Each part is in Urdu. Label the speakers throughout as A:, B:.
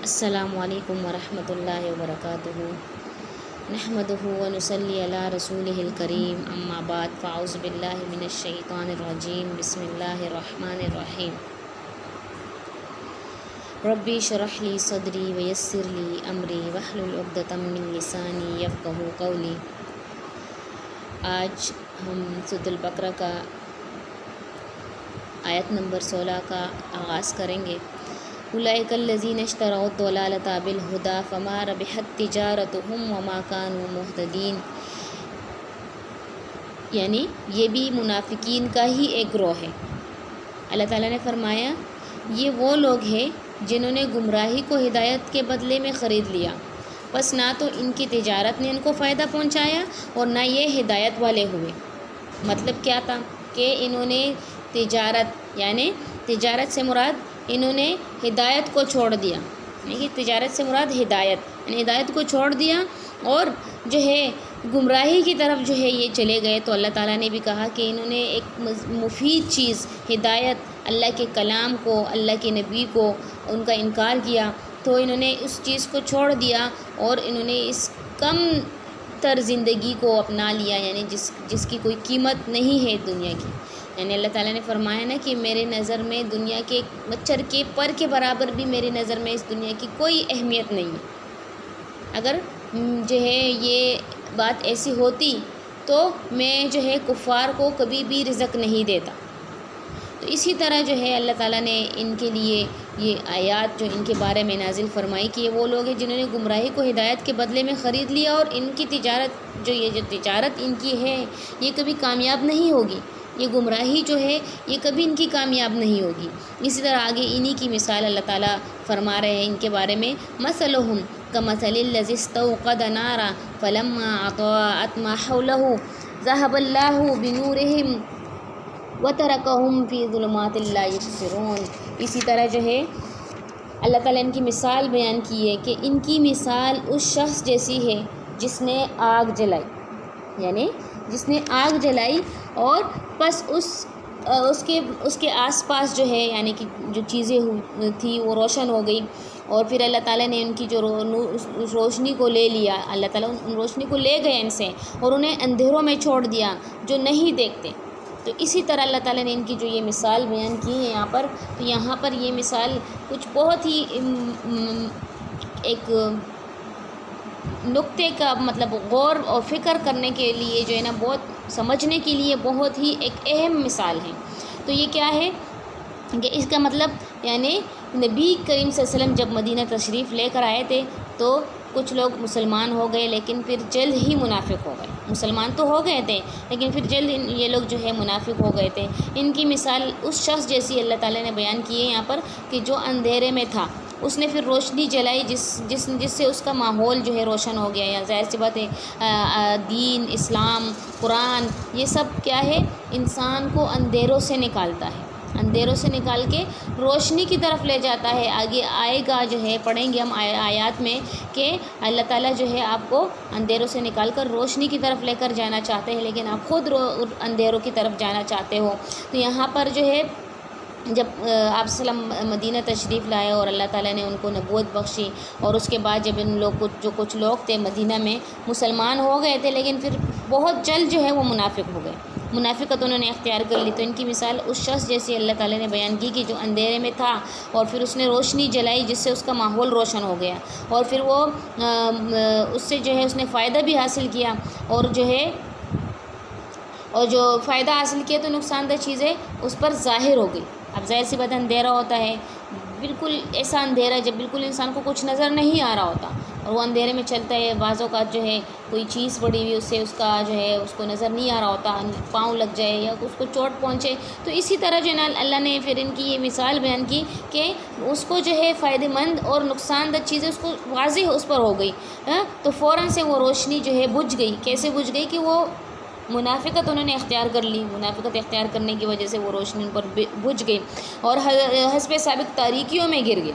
A: السلام علیکم ورحمۃ اللہ وبرکاتہ نحمدہ ونصلی علی رسولہ الکریم اما بعد فاعوذ باللہ من الشیطان الرجیم بسم اللہ الرحمن الرحیم ربی اشرح لی صدری ویسر لی امری واحلل عقدۃ من لسانی یفقہوا قولی۔ آج ہم سورۃ البقرہ کا آیت نمبر 16 کا آغاز کریں گے۔ اولئک الذین اشتروا الضلالۃ بالہدی فما ربحت تجارتہم وما کانوا مہتدین، یعنی یہ بھی منافقین کا ہی ایک گروہ ہے۔ اللہ تعالیٰ نے فرمایا یہ وہ لوگ ہیں جنہوں نے گمراہی کو ہدایت کے بدلے میں خرید لیا، بس نہ تو ان کی تجارت نے ان کو فائدہ پہنچایا اور نہ یہ ہدایت والے ہوئے۔ مطلب کیا تھا کہ انہوں نے تجارت سے مراد انہوں نے ہدایت کو چھوڑ دیا، یعنی تجارت سے مراد ہدایت، یعنی ہدایت کو چھوڑ دیا اور جو ہے گمراہی کی طرف جو ہے یہ چلے گئے۔ تو اللہ تعالیٰ نے بھی کہا کہ انہوں نے ایک مفید چیز ہدایت، اللہ کے کلام کو، اللہ کے نبی کو ان کا انکار کیا، تو انہوں نے اس چیز کو چھوڑ دیا اور انہوں نے اس کم تر زندگی کو اپنا لیا، یعنی جس کی کوئی قیمت نہیں ہے دنیا کی۔ یعنی اللہ تعالیٰ نے فرمایا نا کہ میرے نظر میں دنیا کے مچھر کے پر کے برابر بھی میری نظر میں اس دنیا کی کوئی اہمیت نہیں ہے۔ اگر جو ہے یہ بات ایسی ہوتی تو میں جو ہے کفار کو کبھی بھی رزق نہیں دیتا۔ تو اسی طرح جو ہے اللہ تعالیٰ نے ان کے لیے یہ آیات جو ان کے بارے میں نازل فرمائی کہ یہ وہ لوگ ہیں جنہوں نے گمراہی کو ہدایت کے بدلے میں خرید لیا، اور ان کی تجارت جو تجارت ان کی ہے یہ کبھی کامیاب نہیں ہوگی، یہ گمراہی جو ہے یہ کبھی ان کی کامیاب نہیں ہوگی۔ اسی طرح آگے انہی کی مثال اللہ تعالیٰ فرما رہے ہیں ان کے بارے میں، مثلہم کمثل الذی استوقد نارا فلما اضاءت ما حولہ ذہب اللہ بنورہم وترکہم فی ظلمات لا یبصرون۔ اسی طرح جو ہے اللہ تعالیٰ ان کی مثال بیان کی ہے کہ ان کی مثال اس شخص جیسی ہے جس نے آگ جلائی، یعنی جس نے آگ جلائی اور بس اس کے آس پاس جو ہے یعنی کہ جو چیزیں تھیں وہ روشن ہو گئی، اور پھر اللہ تعالیٰ نے ان کی جو روشنی کو لے لیا، اللہ تعالیٰ ان روشنی کو لے گئے ان سے اور انہیں اندھیروں میں چھوڑ دیا جو نہیں دیکھتے۔ تو اسی طرح اللہ تعالیٰ نے ان کی جو یہ مثال بیان کی ہے یہاں پر، تو یہاں پر یہ مثال کچھ بہت ہی ایک نقطے کا مطلب غور اور فکر کرنے کے لیے جو ہے نا، بہت سمجھنے کے لیے بہت ہی ایک اہم مثال ہے۔ تو یہ کیا ہے کہ اس کا مطلب یعنی نبی کریم صلی اللہ علیہ وسلم جب مدینہ تشریف لے کر آئے تھے تو کچھ لوگ مسلمان ہو گئے، لیکن پھر جلد ہی منافق ہو گئے۔ مسلمان تو ہو گئے تھے لیکن پھر جلد یہ لوگ جو ہے منافق ہو گئے تھے۔ ان کی مثال اس شخص جیسی اللہ تعالیٰ نے بیان کی ہے یہاں پر کہ جو اندھیرے میں تھا، اس نے پھر روشنی جلائی جس سے اس کا ماحول جو ہے روشن ہو گیا۔ یا ظاہر سی بات ہے دین، اسلام، قرآن، یہ سب کیا ہے، انسان کو اندھیروں سے نکالتا ہے، اندھیروں سے نکال کے روشنی کی طرف لے جاتا ہے۔ آگے آئے گا جو ہے، پڑھیں گے ہم آیات میں کہ اللہ تعالیٰ جو ہے آپ کو اندھیروں سے نکال کر روشنی کی طرف لے کر جانا چاہتے ہیں، لیکن آپ خود اندھیروں کی طرف جانا چاہتے ہو۔ تو یہاں پر جو ہے جب آپ صلی اللہ علیہ وسلم مدینہ تشریف لائے اور اللہ تعالیٰ نے ان کو نبوت بخشی، اور اس کے بعد جب ان لوگ کچھ لوگ تھے مدینہ میں مسلمان ہو گئے تھے، لیکن پھر بہت جلد جو ہے وہ منافق ہو گئے، منافقت انہوں نے اختیار کر لی۔ تو ان کی مثال اس شخص جیسی اللہ تعالیٰ نے بیان کی کہ جو اندھیرے میں تھا اور پھر اس نے روشنی جلائی جس سے اس کا ماحول روشن ہو گیا، اور پھر وہ اس سے جو ہے اس نے فائدہ بھی حاصل کیا، اور جو فائدہ حاصل کیا تو نقصان دہ چیزیں اس پر ظاہر ہو گئی۔ اب ظاہر سی بات اندھیرا ہوتا ہے، بالکل ایسا اندھیرا جب بالکل انسان کو کچھ نظر نہیں آ رہا ہوتا اور وہ اندھیرے میں چلتا ہے، بعض اوقات جو ہے کوئی چیز پڑی ہوئی اس سے اس کا جو ہے اس کو نظر نہیں آ رہا ہوتا، پاؤں لگ جائے یا اس کو چوٹ پہنچے۔ تو اسی طرح جو ہے نا اللہ نے پھر ان کی یہ مثال بیان کی کہ اس کو جو ہے فائدہ مند اور نقصان دہ چیزیں اس کو واضح اس پر ہو گئی، تو فوراً سے وہ روشنی جو ہے بجھ گئی۔ کیسے بجھ گئی کہ وہ منافقت انہوں نے اختیار کر لی، منافقت اختیار کرنے کی وجہ سے وہ روشنی ان پر بجھ گئی اور حسب سابق تاریکیوں میں گر گیا۔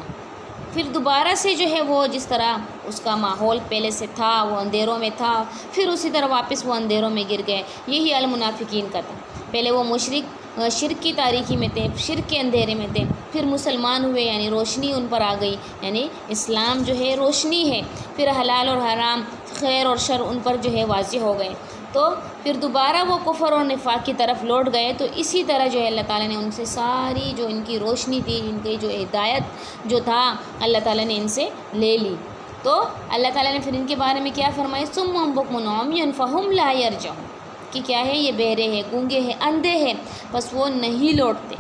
A: پھر دوبارہ سے جو ہے وہ جس طرح اس کا ماحول پہلے سے تھا، وہ اندھیروں میں تھا، پھر اسی طرح واپس وہ اندھیروں میں گر گئے۔ یہی المنافقین کا تھا۔ پہلے وہ مشرک شرک کی تاریکی میں تھے، شرک کے اندھیرے میں تھے، پھر مسلمان ہوئے یعنی روشنی ان پر آ گئی، یعنی اسلام جو ہے روشنی ہے، پھر حلال اور حرام، خیر اور شر ان پر جو ہے واضح ہو گئے، تو پھر دوبارہ وہ کفر اور نفاق کی طرف لوٹ گئے۔ تو اسی طرح جو ہے اللہ تعالیٰ نے ان سے ساری جو ان کی روشنی تھی، ان کی جو ہدایت جو تھا، اللہ تعالیٰ نے ان سے لے لی۔ تو اللہ تعالیٰ نے پھر ان کے بارے میں کیا فرمایا، صم بکم عمی فہم لا یرجعون، کہ کیا ہے، یہ بہرے ہیں، گونگے ہیں، اندھے ہیں، بس وہ نہیں لوٹتے۔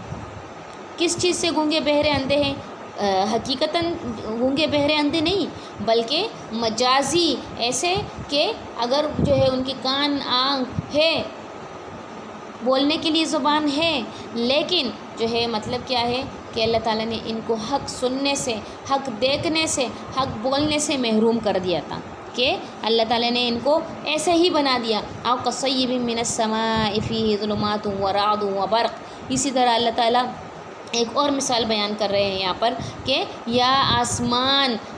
A: کس چیز سے گونگے بہرے اندھے ہیں؟ حقیقتاً گونگے بہرے اندھے نہیں، بلکہ مجازی ایسے کہ اگر جو ہے ان کی کان آنکھ ہے، بولنے کے لیے زبان ہے، لیکن جو ہے مطلب کیا ہے کہ اللہ تعالیٰ نے ان کو حق سننے سے، حق دیکھنے سے، حق بولنے سے محروم کر دیا تھا، کہ اللہ تعالیٰ نے ان کو ایسے ہی بنا دیا۔ او کصیب من السماء فیہ ظلمات ورعد وبرق، اسی طرح اللہ تعالیٰ ایک اور مثال بیان کر رہے ہیں یہاں پر کہ یا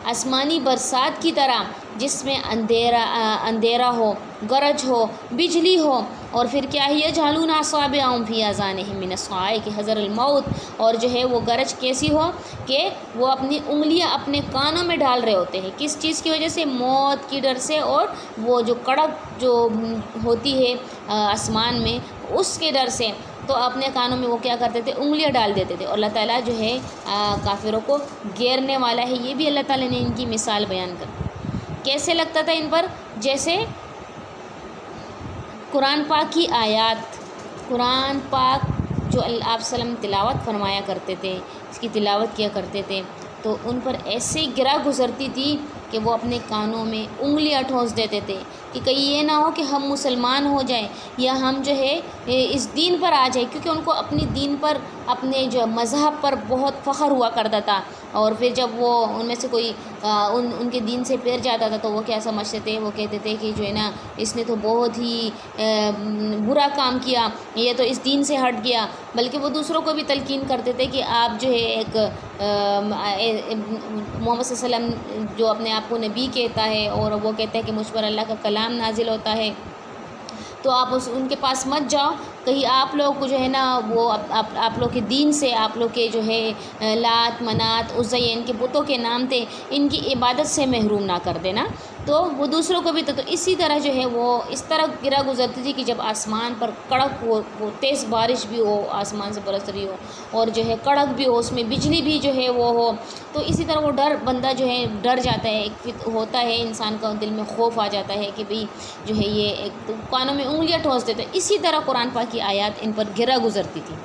A: آسمانی برسات کی طرح، جس میں اندھیرا ہو، گرج ہو، بجلی ہو، اور پھر کیا ہے، یجعلون اصابعهم فی اذانہم من الصواعق حذر الموت، اور جو ہے وہ گرج کیسی ہو کہ وہ اپنی انگلیاں اپنے کانوں میں ڈال رہے ہوتے ہیں، کس چیز کی وجہ سے؟ موت کی ڈر سے، اور وہ جو کڑک جو ہوتی ہے آسمان میں اس کے ڈر سے، تو اپنے کانوں میں وہ کیا کرتے تھے، انگلیاں ڈال دیتے تھے۔ اور اللہ تعالیٰ جو ہے کافروں کو گھیرنے والا ہے، یہ بھی اللہ تعالیٰ نے ان کی مثال بیان کر۔ کیسے لگتا تھا ان پر؟ جیسے قرآن پاک کی آیات، قرآن پاک جو آپ وسلم تلاوت فرمایا کرتے تھے، اس کی تلاوت کیا کرتے تھے، تو ان پر ایسے گرا گزرتی تھی کہ وہ اپنے کانوں میں انگلیاں ٹھونس دیتے تھے کہ کہیں یہ نہ ہو کہ ہم مسلمان ہو جائیں یا ہم جو ہے اس دین پر آ جائیں، کیونکہ ان کو اپنی دین پر، اپنے جو مذہب پر بہت فخر ہوا کرتا تھا، اور پھر جب وہ ان میں سے کوئی ان کے دین سے پھر جاتا تھا تو وہ کیا سمجھتے تھے، وہ کہتے تھے کہ جو ہے نا اس نے تو بہت ہی برا کام کیا، یہ تو اس دین سے ہٹ گیا، بلکہ وہ دوسروں کو بھی تلقین کرتے تھے کہ آپ جو ہے ایک محمد صلی اللہ علیہ وسلم جو اپنے آپ کو نبی کہتا ہے اور وہ کہتا ہے کہ مجھ پر اللہ کا کلام نازل ہوتا ہے، تو آپ ان کے پاس مت جاؤ، کہیں آپ لوگ کو جو ہے نا وہ آپ لوگ کے دین سے، آپ لوگ کے جو ہے لات منات عزا، ان کے بتوں کے نام تھے، ان کی عبادت سے محروم نہ کر دینا۔ تو وہ دوسروں کو بھی تو اسی طرح جو ہے وہ اس طرح گرا گزرتی تھی کہ جب آسمان پر کڑک ہو، وہ تیز بارش بھی ہو، آسمان سے برس رہی ہو، اور جو ہے کڑک بھی ہو، اس میں بجلی بھی جو ہے وہ ہو، تو اسی طرح وہ ڈر، بندہ جو ہے ڈر جاتا ہے، ایک ہوتا ہے انسان کا دل میں خوف آ جاتا ہے کہ بھئی جو ہے یہ ایک کانوں میں انگلیاں ٹھونس دیتے، اسی طرح قرآن پاک کی آیات ان پر گرا گزرتی تھی۔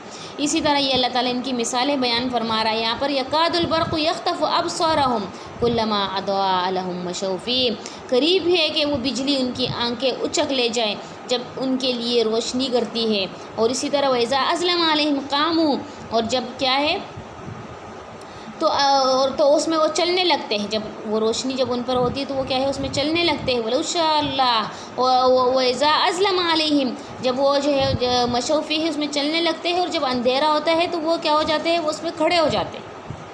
A: اسی طرح یہ اللہ تعالیٰ ان کی مثالیں بیان فرما رہا ہے یہاں پر، یکاد البرق یخطف ابصارهم کلما اضاء لهم مشوا فیہ، قریب ہے کہ وہ بجلی ان کی آنکھیں اچک لے جائے جب ان کے لیے روشنی کرتی ہے، اور اسی طرح وَإِذَا أَظْلَمَ عَلَيْهِمْ قَامُوا، اور جب کیا ہے تو اس میں وہ چلنے لگتے ہیں، جب وہ روشنی جب ان پر ہوتی ہے تو وہ کیا ہے اس میں چلنے لگتے ہیں، وَلَوْ شَاءَ اللَّهُ وَإِذَا أَظْلَمَ عَلَيْهِمْ، جب وہ جو ہے مشوا فیہ اس میں چلنے لگتے ہیں، اور جب اندھیرا ہوتا ہے تو وہ کیا ہو جاتے ہیں، وہ اس میں کھڑے ہو جاتے ہیں۔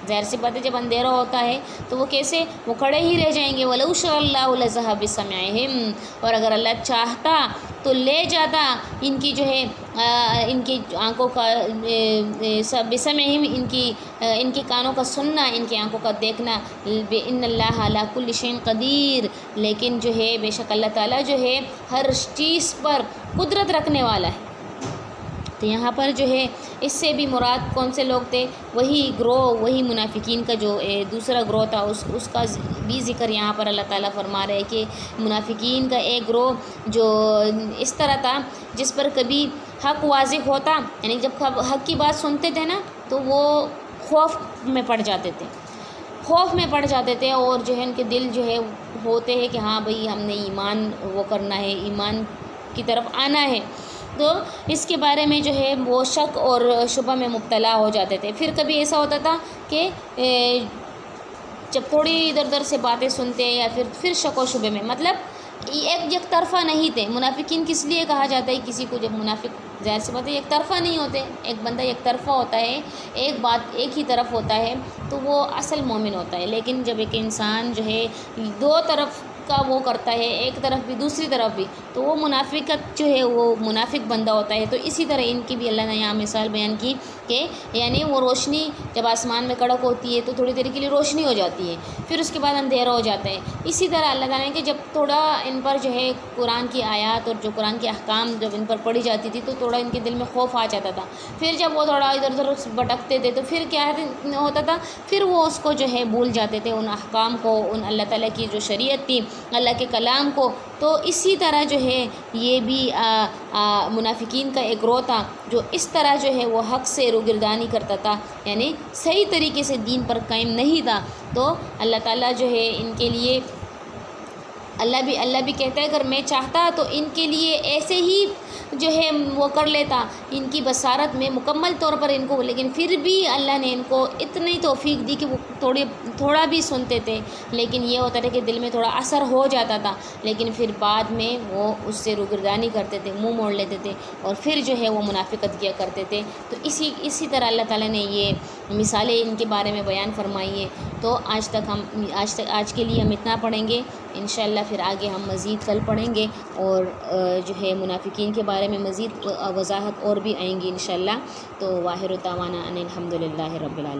A: ظاہر سی بات ہے جب اندھیرا ہوتا ہے تو وہ کیسے، وہ کھڑے ہی رہ جائیں گے۔ وَلَوْ شَاءَ اللَّهُ لَذَهَبَ بِسَمْعِهِمْ، اور اگر اللہ چاہتا تو لے جاتا ان کی جو ہے ان کی آنکھوں کا بِسَمْعِهِمْ، ان کی کانوں کا سننا، ان کی آنکھوں کا دیکھنا، إِنَّ اللَّهَ عَلَىٰ كُلِّ شَيْءٍ قَدِيرٌ، لیکن جو ہے بے شک اللہ تعالیٰ جو ہے ہر چیز پر قدرت رکھنے والا ہے۔ تو یہاں پر جو ہے اس سے بھی مراد کون سے لوگ تھے، وہی گروہ، وہی منافقین کا جو دوسرا گروہ تھا، اس کا بھی ذکر یہاں پر اللہ تعالیٰ فرما رہے کہ منافقین کا ایک گروہ جو اس طرح تھا جس پر کبھی حق واضح ہوتا، یعنی جب حق کی بات سنتے تھے نا تو وہ خوف میں پڑ جاتے تھے، اور جو ہے ان کے دل جو ہے ہوتے ہیں کہ ہاں بھئی ہم نے ایمان وہ کرنا ہے، ایمان کی طرف آنا ہے، تو اس کے بارے میں جو ہے وہ شک اور شبہ میں مبتلا ہو جاتے تھے۔ پھر کبھی ایسا ہوتا تھا کہ جب تھوڑی ادھر ادھر سے باتیں سنتے یا پھر شک و شبے میں، مطلب یک طرفہ نہیں تھے۔ منافقین کس لیے کہا جاتا ہے کسی کو، جب منافق ظاہر سی بات ہے یک طرفہ نہیں ہوتے، ایک بندہ یک طرفہ ہوتا ہے، ایک بات ایک ہی طرف ہوتا ہے تو وہ اصل مومن ہوتا ہے، لیکن جب ایک انسان جو ہے دو طرف کا وہ کرتا ہے ایک طرف بھی دوسری طرف بھی، تو وہ منافقت جو ہے وہ منافق بندہ ہوتا ہے۔ تو اسی طرح ان کی بھی اللہ نے یہاں مثال بیان کی کہ یعنی وہ روشنی جب آسمان میں کڑک ہوتی ہے تو تھوڑی دیر کے لیے روشنی ہو جاتی ہے، پھر اس کے بعد اندھیرا ہو جاتا ہے۔ اسی طرح اللہ تعالیٰ نے کہ جب تھوڑا ان پر جو ہے قرآن کی آیات اور جو قرآن کے احکام جب ان پر پڑھی جاتی تھی تو تھوڑا ان کے دل میں خوف آ جاتا تھا، پھر جب وہ تھوڑا ادھر ادھر بھٹکتے تھے تو پھر کیا ہوتا تھا، پھر وہ اس کو جو ہے بھول جاتے تھے، ان احکام کو، ان اللہ تعالیٰ کی جو شریعت تھی، اللہ کے کلام کو۔ تو اسی طرح جو ہے یہ بھی منافقین کا ایک گروہ تھا جو اس طرح جو ہے وہ حق سے روگردانی کرتا تھا، یعنی صحیح طریقے سے دین پر قائم نہیں تھا۔ تو اللہ تعالیٰ جو ہے ان کے لیے اللہ بھی کہتا ہے اگر میں چاہتا تو ان کے لیے ایسے ہی جو ہے وہ کر لیتا ان کی بصارت میں مکمل طور پر ان کو، لیکن پھر بھی اللہ نے ان کو اتنی توفیق دی کہ وہ تھوڑا بھی سنتے تھے، لیکن یہ ہوتا تھا کہ دل میں تھوڑا اثر ہو جاتا تھا، لیکن پھر بعد میں وہ اس سے روگردانی کرتے تھے، منہ موڑ لیتے تھے اور پھر جو ہے وہ منافقت کیا کرتے تھے۔ تو اسی طرح اللہ تعالیٰ نے یہ مثالیں ان کے بارے میں بیان فرمائی ہے۔ تو آج کے لیے ہم اتنا پڑھیں گے، انشاءاللہ پھر آگے ہم مزید کل پڑھیں گے، اور جو ہے منافقین کے بارے میں مزید وضاحت اور بھی آئیں گی انشاءاللہ۔ تو واخر دعوانا ان الحمد للہ رب العالمین۔